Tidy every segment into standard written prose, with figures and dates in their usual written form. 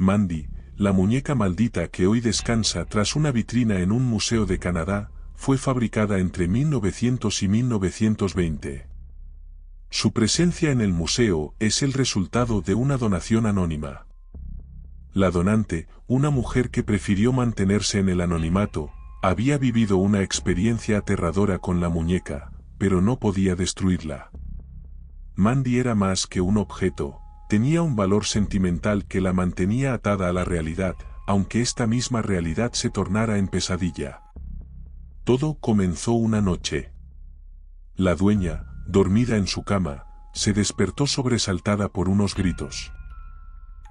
Mandy, la muñeca maldita que hoy descansa tras una vitrina en un museo de Canadá, fue fabricada entre 1900 y 1920. Su presencia en el museo es el resultado de una donación anónima. La donante, una mujer que prefirió mantenerse en el anonimato, había vivido una experiencia aterradora con la muñeca, pero no podía destruirla. Mandy era más que un objeto, tenía un valor sentimental que la mantenía atada a la realidad, aunque esta misma realidad se tornara en pesadilla. Todo comenzó una noche. La dueña, dormida en su cama, se despertó sobresaltada por unos gritos.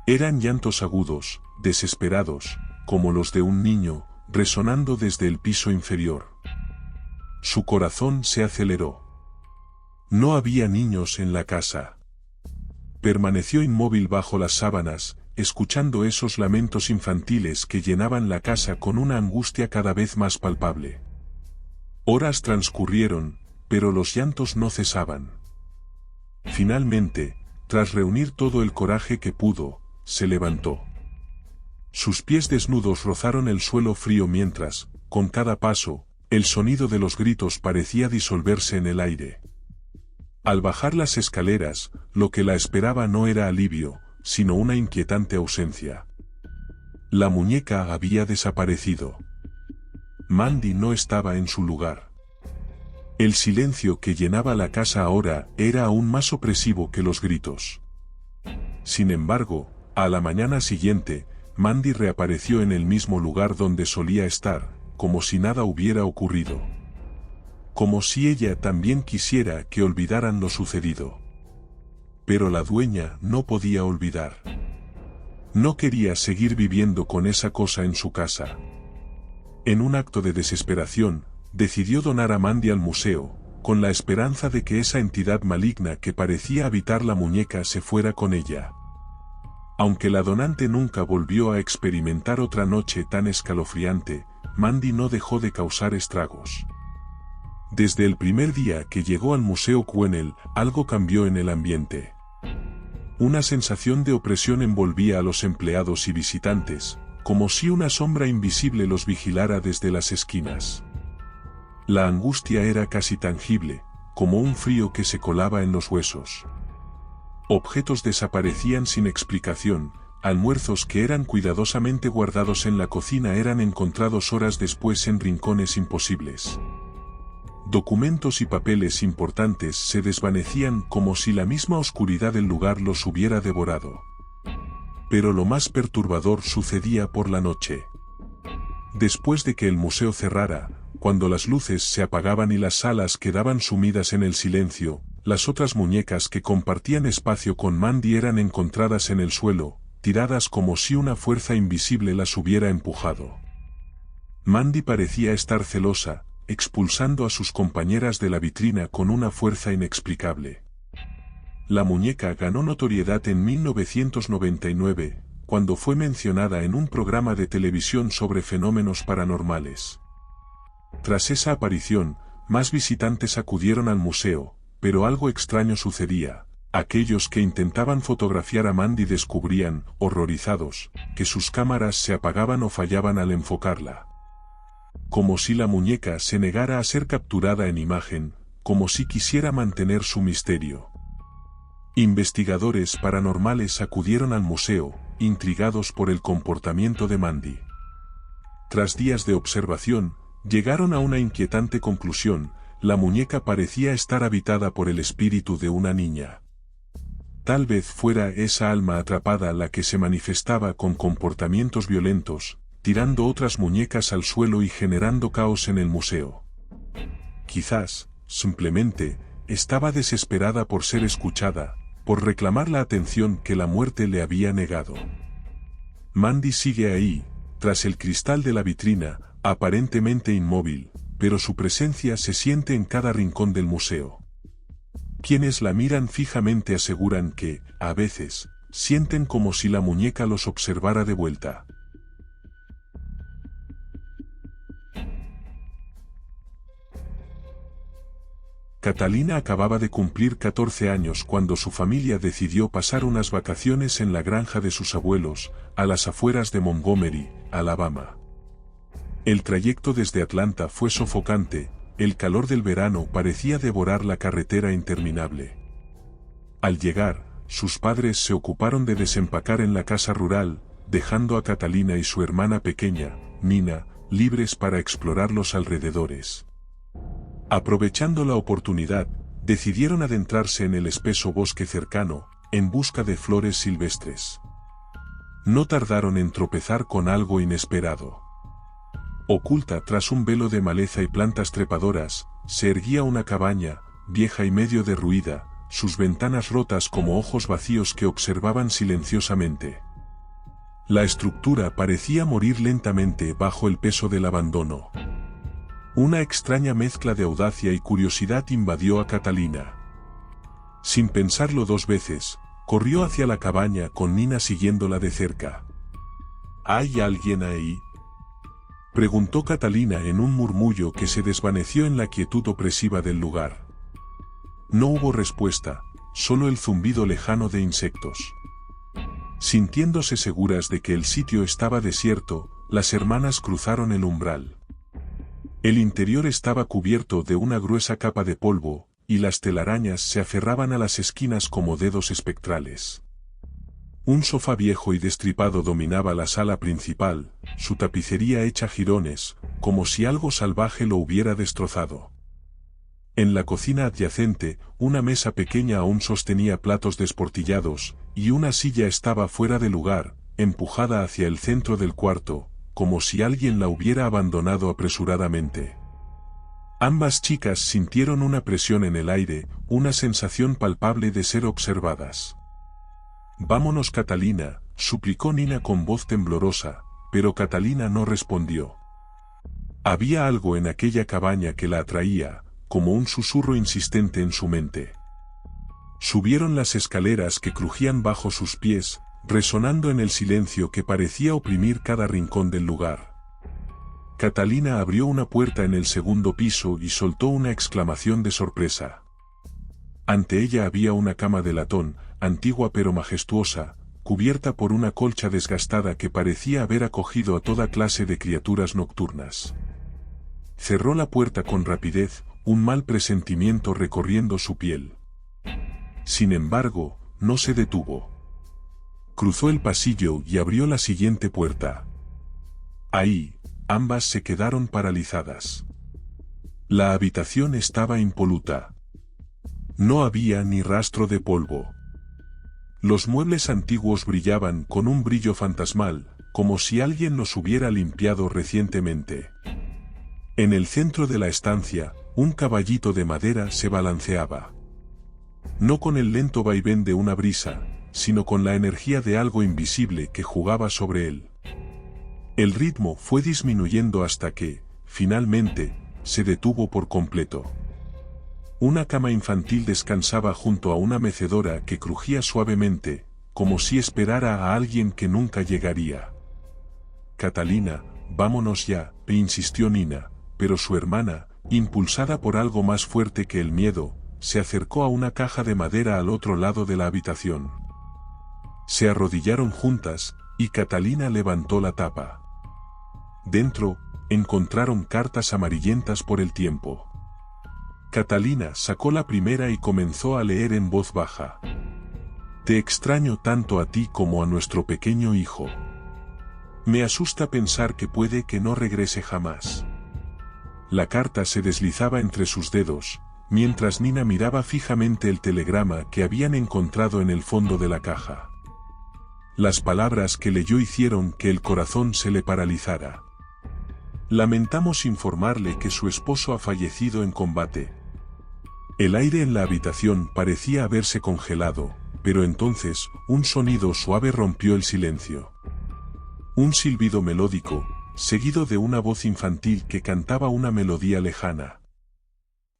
Eran llantos agudos, desesperados, como los de un niño, resonando desde el piso inferior. Su corazón se aceleró. No había niños en la casa. Permaneció inmóvil bajo las sábanas, escuchando esos lamentos infantiles que llenaban la casa con una angustia cada vez más palpable. Horas transcurrieron, pero los llantos no cesaban. Finalmente, tras reunir todo el coraje que pudo, se levantó. Sus pies desnudos rozaron el suelo frío mientras, con cada paso, el sonido de los gritos parecía disolverse en el aire. Al bajar las escaleras, lo que la esperaba no era alivio, sino una inquietante ausencia. La muñeca había desaparecido. Mandy no estaba en su lugar. El silencio que llenaba la casa ahora era aún más opresivo que los gritos. Sin embargo, a la mañana siguiente, Mandy reapareció en el mismo lugar donde solía estar, como si nada hubiera ocurrido. Como si ella también quisiera que olvidaran lo sucedido. Pero la dueña no podía olvidar. No quería seguir viviendo con esa cosa en su casa. En un acto de desesperación, decidió donar a Mandy al museo, con la esperanza de que esa entidad maligna que parecía habitar la muñeca se fuera con ella. Aunque la donante nunca volvió a experimentar otra noche tan escalofriante, Mandy no dejó de causar estragos. Desde el primer día que llegó al Museo Quesnel, algo cambió en el ambiente. Una sensación de opresión envolvía a los empleados y visitantes, como si una sombra invisible los vigilara desde las esquinas. La angustia era casi tangible, como un frío que se colaba en los huesos. Objetos desaparecían sin explicación, almuerzos que eran cuidadosamente guardados en la cocina eran encontrados horas después en rincones imposibles. Documentos y papeles importantes se desvanecían como si la misma oscuridad del lugar los hubiera devorado. Pero lo más perturbador sucedía por la noche. Después de que el museo cerrara, cuando las luces se apagaban y las salas quedaban sumidas en el silencio, las otras muñecas que compartían espacio con Mandy eran encontradas en el suelo, tiradas como si una fuerza invisible las hubiera empujado. Mandy parecía estar celosa, expulsando a sus compañeras de la vitrina con una fuerza inexplicable. La muñeca ganó notoriedad en 1999, cuando fue mencionada en un programa de televisión sobre fenómenos paranormales. Tras esa aparición, más visitantes acudieron al museo, pero algo extraño sucedía. Aquellos que intentaban fotografiar a Mandy descubrían, horrorizados, que sus cámaras se apagaban o fallaban al enfocarla. Como si la muñeca se negara a ser capturada en imagen, como si quisiera mantener su misterio. Investigadores paranormales acudieron al museo, intrigados por el comportamiento de Mandy. Tras días de observación, llegaron a una inquietante conclusión: la muñeca parecía estar habitada por el espíritu de una niña. Tal vez fuera esa alma atrapada la que se manifestaba con comportamientos violentos, tirando otras muñecas al suelo y generando caos en el museo. Quizás, simplemente, estaba desesperada por ser escuchada, por reclamar la atención que la muerte le había negado. Mandy sigue ahí, tras el cristal de la vitrina, aparentemente inmóvil, pero su presencia se siente en cada rincón del museo. Quienes la miran fijamente aseguran que, a veces, sienten como si la muñeca los observara de vuelta. Catalina acababa de cumplir 14 años cuando su familia decidió pasar unas vacaciones en la granja de sus abuelos, a las afueras de Montgomery, Alabama. El trayecto desde Atlanta fue sofocante, el calor del verano parecía devorar la carretera interminable. Al llegar, sus padres se ocuparon de desempacar en la casa rural, dejando a Catalina y su hermana pequeña, Nina, libres para explorar los alrededores. Aprovechando la oportunidad, decidieron adentrarse en el espeso bosque cercano, en busca de flores silvestres. No tardaron en tropezar con algo inesperado. Oculta tras un velo de maleza y plantas trepadoras, se erguía una cabaña, vieja y medio derruida, sus ventanas rotas como ojos vacíos que observaban silenciosamente. La estructura parecía morir lentamente bajo el peso del abandono. Una extraña mezcla de audacia y curiosidad invadió a Catalina. Sin pensarlo dos veces, corrió hacia la cabaña con Nina siguiéndola de cerca. ¿Hay alguien ahí?, preguntó Catalina en un murmullo que se desvaneció en la quietud opresiva del lugar. No hubo respuesta, solo el zumbido lejano de insectos. Sintiéndose seguras de que el sitio estaba desierto, las hermanas cruzaron el umbral. El interior estaba cubierto de una gruesa capa de polvo, y las telarañas se aferraban a las esquinas como dedos espectrales. Un sofá viejo y destripado dominaba la sala principal, su tapicería hecha jirones, como si algo salvaje lo hubiera destrozado. En la cocina adyacente, una mesa pequeña aún sostenía platos desportillados, y una silla estaba fuera de lugar, empujada hacia el centro del cuarto, como si alguien la hubiera abandonado apresuradamente. Ambas chicas sintieron una presión en el aire, una sensación palpable de ser observadas. «Vámonos, Catalina», suplicó Nina con voz temblorosa, pero Catalina no respondió. Había algo en aquella cabaña que la atraía, como un susurro insistente en su mente. Subieron las escaleras que crujían bajo sus pies, resonando en el silencio que parecía oprimir cada rincón del lugar. Catalina abrió una puerta en el segundo piso y soltó una exclamación de sorpresa. Ante ella había una cama de latón, antigua pero majestuosa, cubierta por una colcha desgastada que parecía haber acogido a toda clase de criaturas nocturnas. Cerró la puerta con rapidez, un mal presentimiento recorriendo su piel. Sin embargo, no se detuvo. Cruzó el pasillo y abrió la siguiente puerta. Ahí, ambas se quedaron paralizadas. La habitación estaba impoluta. No había ni rastro de polvo. Los muebles antiguos brillaban con un brillo fantasmal, como si alguien los hubiera limpiado recientemente. En el centro de la estancia, un caballito de madera se balanceaba. No con el lento vaivén de una brisa, sino con la energía de algo invisible que jugaba sobre él. El ritmo fue disminuyendo hasta que, finalmente, se detuvo por completo. Una cama infantil descansaba junto a una mecedora que crujía suavemente, como si esperara a alguien que nunca llegaría. «Catalina, vámonos ya», insistió Nina, pero su hermana, impulsada por algo más fuerte que el miedo, se acercó a una caja de madera al otro lado de la habitación. Se arrodillaron juntas, y Catalina levantó la tapa. Dentro, encontraron cartas amarillentas por el tiempo. Catalina sacó la primera y comenzó a leer en voz baja. «Te extraño tanto a ti como a nuestro pequeño hijo. Me asusta pensar que puede que no regrese jamás». La carta se deslizaba entre sus dedos, mientras Nina miraba fijamente el telegrama que habían encontrado en el fondo de la caja. Las palabras que leyó hicieron que el corazón se le paralizara. «Lamentamos informarle que su esposo ha fallecido en combate». El aire en la habitación parecía haberse congelado, pero entonces, un sonido suave rompió el silencio. Un silbido melódico, seguido de una voz infantil que cantaba una melodía lejana.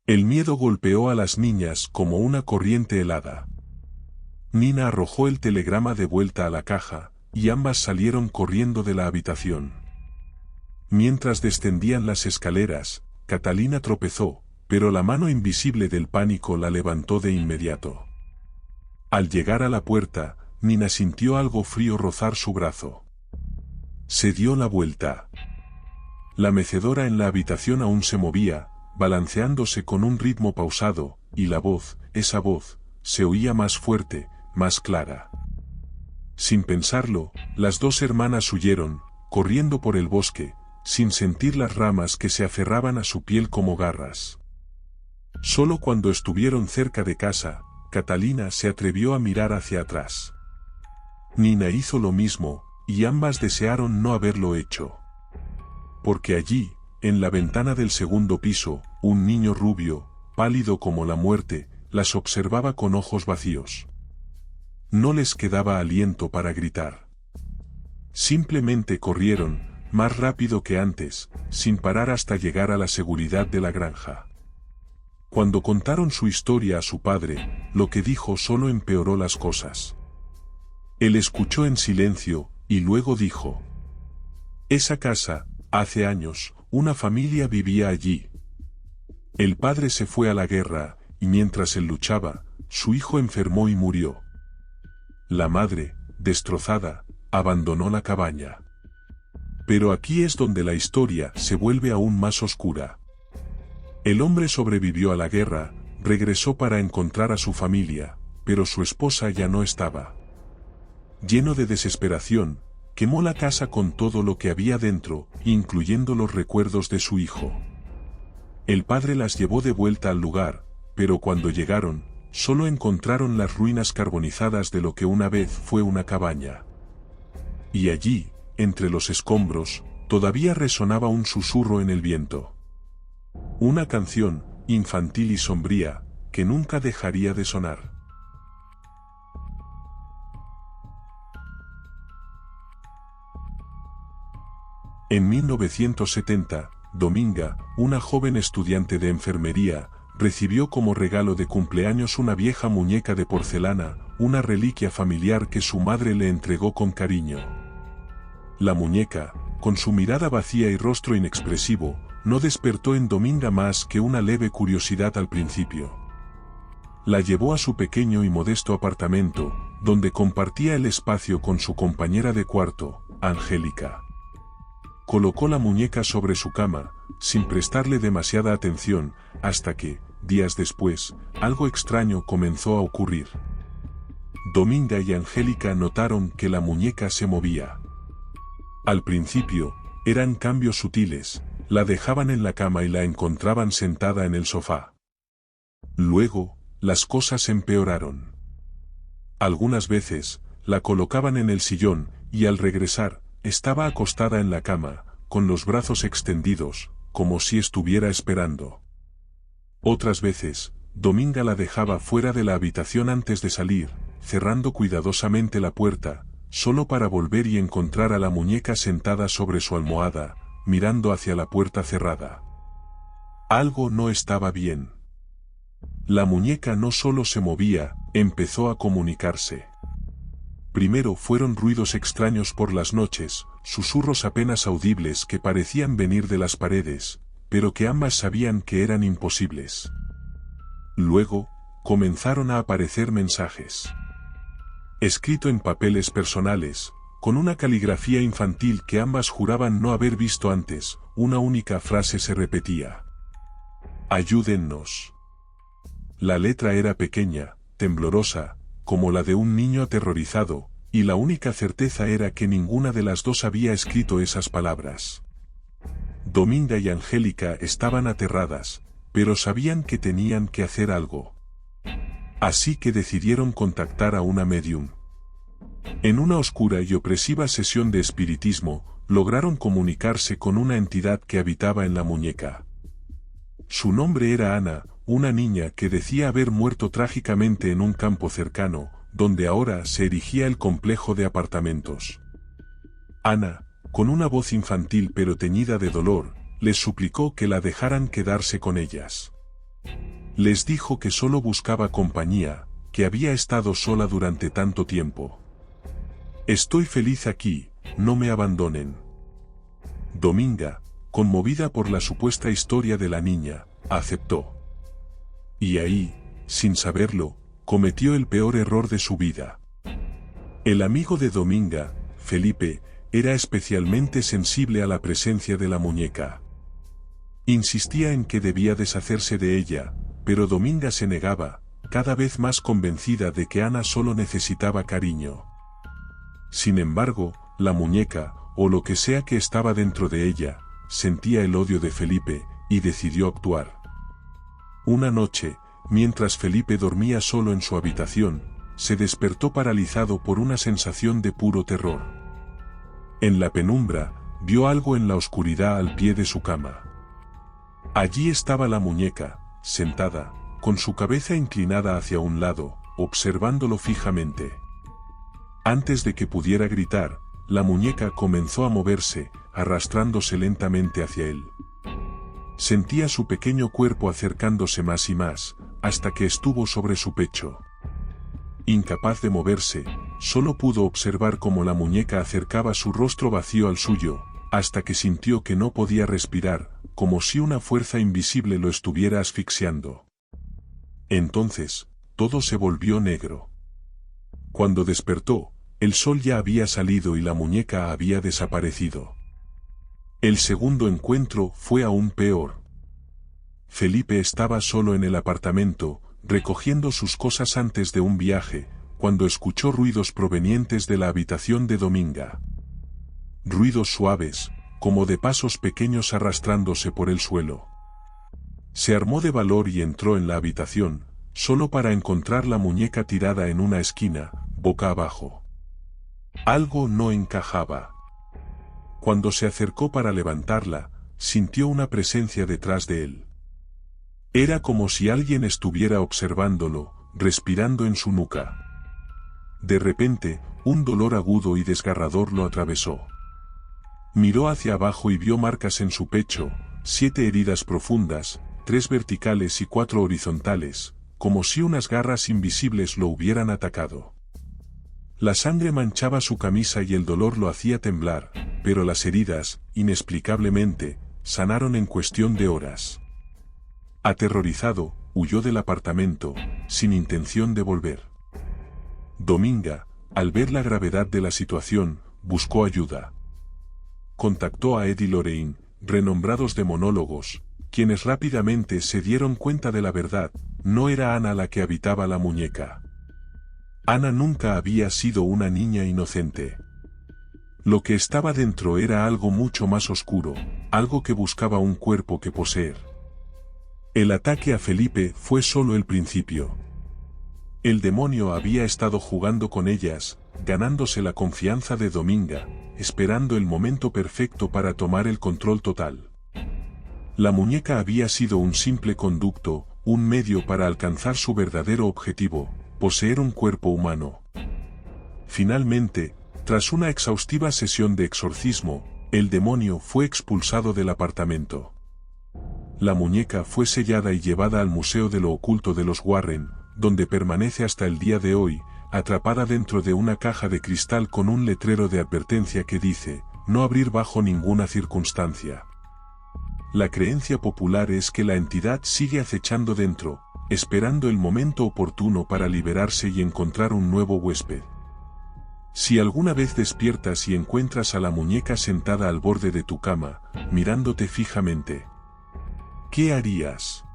El miedo golpeó a las niñas como una corriente helada. Nina arrojó el telegrama de vuelta a la caja, y ambas salieron corriendo de la habitación. Mientras descendían las escaleras, Catalina tropezó, pero la mano invisible del pánico la levantó de inmediato. Al llegar a la puerta, Nina sintió algo frío rozar su brazo. Se dio la vuelta. La mecedora en la habitación aún se movía, balanceándose con un ritmo pausado, y la voz, esa voz, se oía más fuerte, más clara. Sin pensarlo, las dos hermanas huyeron, corriendo por el bosque, sin sentir las ramas que se aferraban a su piel como garras. Solo cuando estuvieron cerca de casa, Catalina se atrevió a mirar hacia atrás. Nina hizo lo mismo, y ambas desearon no haberlo hecho. Porque allí, en la ventana del segundo piso, un niño rubio, pálido como la muerte, las observaba con ojos vacíos. No les quedaba aliento para gritar. Simplemente corrieron, más rápido que antes, sin parar hasta llegar a la seguridad de la granja. Cuando contaron su historia a su padre, lo que dijo solo empeoró las cosas. Él escuchó en silencio, y luego dijo: «Esa casa, hace años, una familia vivía allí. El padre se fue a la guerra, y mientras él luchaba, su hijo enfermó y murió. La madre, destrozada, abandonó la cabaña. Pero aquí es donde la historia se vuelve aún más oscura. El hombre sobrevivió a la guerra, regresó para encontrar a su familia, pero su esposa ya no estaba. Lleno de desesperación, quemó la casa con todo lo que había dentro, incluyendo los recuerdos de su hijo. El padre las llevó de vuelta al lugar, pero cuando llegaron, solo encontraron las ruinas carbonizadas de lo que una vez fue una cabaña. Y allí, entre los escombros, todavía resonaba un susurro en el viento. Una canción, infantil y sombría, que nunca dejaría de sonar. En 1970, Dominga, una joven estudiante de enfermería, recibió como regalo de cumpleaños una vieja muñeca de porcelana, una reliquia familiar que su madre le entregó con cariño. La muñeca, con su mirada vacía y rostro inexpresivo, no despertó en Dominga más que una leve curiosidad al principio. La llevó a su pequeño y modesto apartamento, donde compartía el espacio con su compañera de cuarto, Angélica. Colocó la muñeca sobre su cama, sin prestarle demasiada atención, hasta que, días después, algo extraño comenzó a ocurrir. Dominga y Angélica notaron que la muñeca se movía. Al principio, eran cambios sutiles, la dejaban en la cama y la encontraban sentada en el sofá. Luego, las cosas empeoraron. Algunas veces, la colocaban en el sillón, y al regresar, estaba acostada en la cama, con los brazos extendidos, como si estuviera esperando. Otras veces, Dominga la dejaba fuera de la habitación antes de salir, cerrando cuidadosamente la puerta, solo para volver y encontrar a la muñeca sentada sobre su almohada, mirando hacia la puerta cerrada. Algo no estaba bien. La muñeca no solo se movía, empezó a comunicarse. Primero fueron ruidos extraños por las noches, susurros apenas audibles que parecían venir de las paredes, pero que ambas sabían que eran imposibles. Luego, comenzaron a aparecer mensajes. Escrito en papeles personales, con una caligrafía infantil que ambas juraban no haber visto antes, una única frase se repetía: «Ayúdennos». La letra era pequeña, temblorosa, como la de un niño aterrorizado, y la única certeza era que ninguna de las dos había escrito esas palabras. Dominga y Angélica estaban aterradas, pero sabían que tenían que hacer algo. Así que decidieron contactar a una médium. En una oscura y opresiva sesión de espiritismo, lograron comunicarse con una entidad que habitaba en la muñeca. Su nombre era Ana, una niña que decía haber muerto trágicamente en un campo cercano, donde ahora se erigía el complejo de apartamentos. Ana, con una voz infantil pero teñida de dolor, les suplicó que la dejaran quedarse con ellas. Les dijo que solo buscaba compañía, que había estado sola durante tanto tiempo. «Estoy feliz aquí, no me abandonen». Dominga, conmovida por la supuesta historia de la niña, aceptó. Y ahí, sin saberlo, cometió el peor error de su vida. El amigo de Dominga, Felipe, era especialmente sensible a la presencia de la muñeca. Insistía en que debía deshacerse de ella, pero Dominga se negaba, cada vez más convencida de que Ana solo necesitaba cariño. Sin embargo, la muñeca, o lo que sea que estaba dentro de ella, sentía el odio de Felipe, y decidió actuar. Una noche, mientras Felipe dormía solo en su habitación, se despertó paralizado por una sensación de puro terror. En la penumbra, vio algo en la oscuridad al pie de su cama. Allí estaba la muñeca, sentada, con su cabeza inclinada hacia un lado, observándolo fijamente. Antes de que pudiera gritar, la muñeca comenzó a moverse, arrastrándose lentamente hacia él. Sentía su pequeño cuerpo acercándose más y más, hasta que estuvo sobre su pecho. Incapaz de moverse, solo pudo observar cómo la muñeca acercaba su rostro vacío al suyo, hasta que sintió que no podía respirar, como si una fuerza invisible lo estuviera asfixiando. Entonces, todo se volvió negro. Cuando despertó, el sol ya había salido y la muñeca había desaparecido. El segundo encuentro fue aún peor. Felipe estaba solo en el apartamento, recogiendo sus cosas antes de un viaje, cuando escuchó ruidos provenientes de la habitación de Dominga. Ruidos suaves, como de pasos pequeños arrastrándose por el suelo. Se armó de valor y entró en la habitación, solo para encontrar la muñeca tirada en una esquina, boca abajo. Algo no encajaba. Cuando se acercó para levantarla, sintió una presencia detrás de él. Era como si alguien estuviera observándolo, respirando en su nuca. De repente, un dolor agudo y desgarrador lo atravesó. Miró hacia abajo y vio marcas en su pecho, 7 heridas profundas, 3 verticales y 4 horizontales, como si unas garras invisibles lo hubieran atacado. La sangre manchaba su camisa y el dolor lo hacía temblar, pero las heridas, inexplicablemente, sanaron en cuestión de horas. Aterrorizado, huyó del apartamento, sin intención de volver. Dominga, al ver la gravedad de la situación, buscó ayuda. Contactó a Ed y Lorraine, renombrados demonólogos, quienes rápidamente se dieron cuenta de la verdad: no era Ana la que habitaba la muñeca. Ana nunca había sido una niña inocente. Lo que estaba dentro era algo mucho más oscuro, algo que buscaba un cuerpo que poseer. El ataque a Felipe fue solo el principio. El demonio había estado jugando con ellas, ganándose la confianza de Dominga, esperando el momento perfecto para tomar el control total. La muñeca había sido un simple conducto, un medio para alcanzar su verdadero objetivo: poseer un cuerpo humano. Finalmente, tras una exhaustiva sesión de exorcismo, el demonio fue expulsado del apartamento. La muñeca fue sellada y llevada al Museo de lo Oculto de los Warren, donde permanece hasta el día de hoy, atrapada dentro de una caja de cristal con un letrero de advertencia que dice: no abrir bajo ninguna circunstancia. La creencia popular es que la entidad sigue acechando dentro, esperando el momento oportuno para liberarse y encontrar un nuevo huésped. Si alguna vez despiertas y encuentras a la muñeca sentada al borde de tu cama, mirándote fijamente, ¿qué harías?